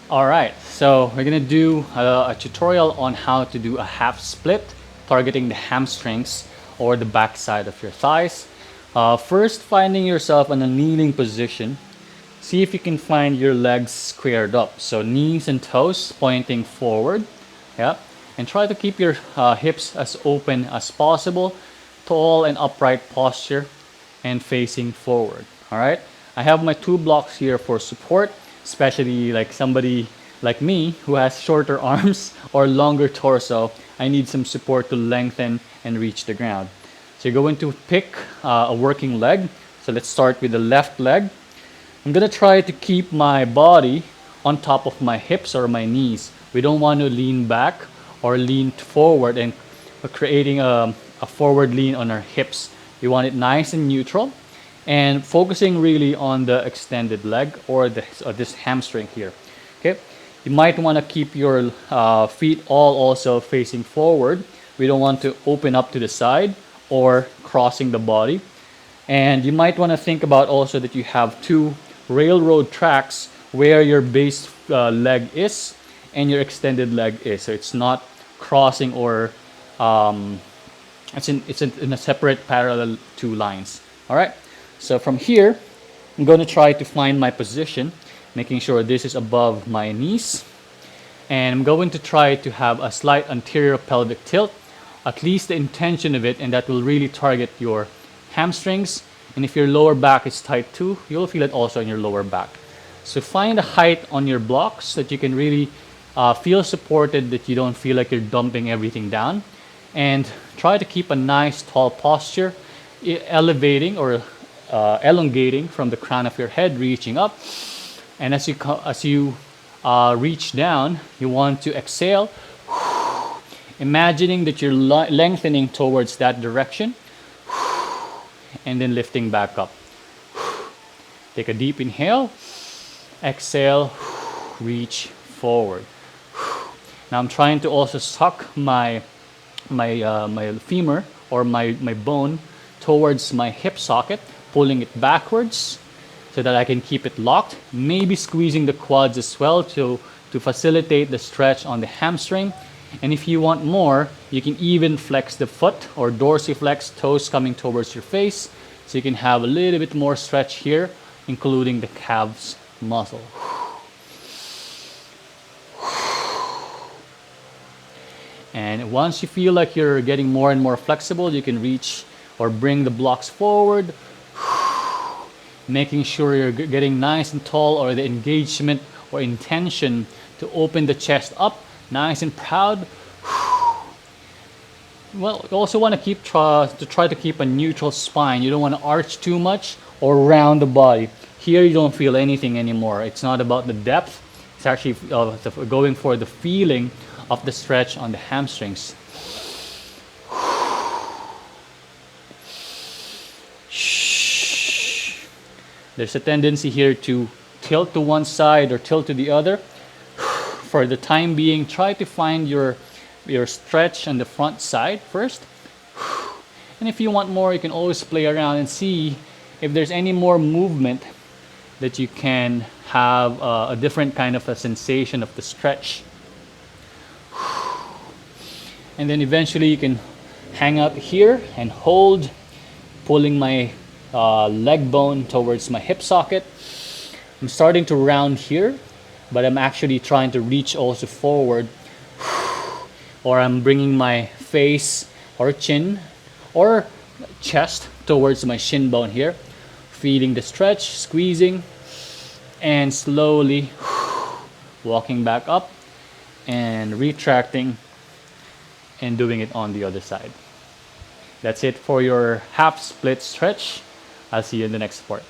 All right, so we're gonna do a tutorial on how to do a half split, targeting the hamstrings or the back side of your thighs. First, finding yourself in a kneeling position. See if you can find your legs squared up. So knees and toes pointing forward. Yeah, and try to keep your hips as open as possible, tall and upright posture, and facing forward. All right. I have my two blocks here for support, especially like somebody like me who has shorter arms or longer torso. I need some support to lengthen and reach the ground. So you're going to pick a working leg. So let's start with the left leg. I'm gonna try to keep my body on top of my hips or my knees. We don't want to lean back or lean forward and creating a forward lean on our hips. We want it nice and neutral and focusing really on the extended leg or this hamstring here. Okay, you might want to keep your feet all also facing forward. We don't want to open up to the side or crossing the body. And you might want to think about also that you have two railroad tracks where your base leg is and your extended leg is. So it's not crossing or it's in a separate parallel two lines. All right. So from here, I'm going to try to find my position, making sure this is above my knees. And I'm going to try to have a slight anterior pelvic tilt, at least the intention of it, and that will really target your hamstrings. And if your lower back is tight too, you'll feel it also in your lower back. So find a height on your blocks that you can really feel supported, that you don't feel like you're dumping everything down. And try to keep a nice tall posture, elevating or elongating from the crown of your head, reaching up. And as you reach down, you want to exhale, imagining that you're lengthening towards that direction, and then lifting back up. Take a deep inhale, exhale, reach forward. Now I'm trying to also suck my femur or my bone towards my hip socket, pulling it backwards so that I can keep it locked. Maybe squeezing the quads as well to facilitate the stretch on the hamstring. And if you want more, you can even flex the foot or dorsiflex, toes coming towards your face. So you can have a little bit more stretch here, including the calves muscle. And once you feel like you're getting more and more flexible, you can reach or bring the blocks forward, making sure you're getting nice and tall, or the engagement or intention to open the chest up, nice and proud. Well, you also want to try to keep a neutral spine. You don't want to arch too much or round the body. Here you don't feel anything anymore. It's not about the depth. It's actually going for the feeling of the stretch on the hamstrings. There's a tendency here to tilt to one side or tilt to the other. For the time being, try to find your stretch on the front side first. And if you want more, you can always play around and see if there's any more movement that you can have a different kind of a sensation of the stretch. And then eventually you can hang out here and hold, pulling my leg bone towards my hip socket. I'm starting to round here, but I'm actually trying to reach also forward, or I'm bringing my face or chin or chest towards my shin bone here, feeling the stretch, squeezing, and slowly walking back up and retracting and doing it on the other side. That's it for your half split stretch. I'll see you in the next part.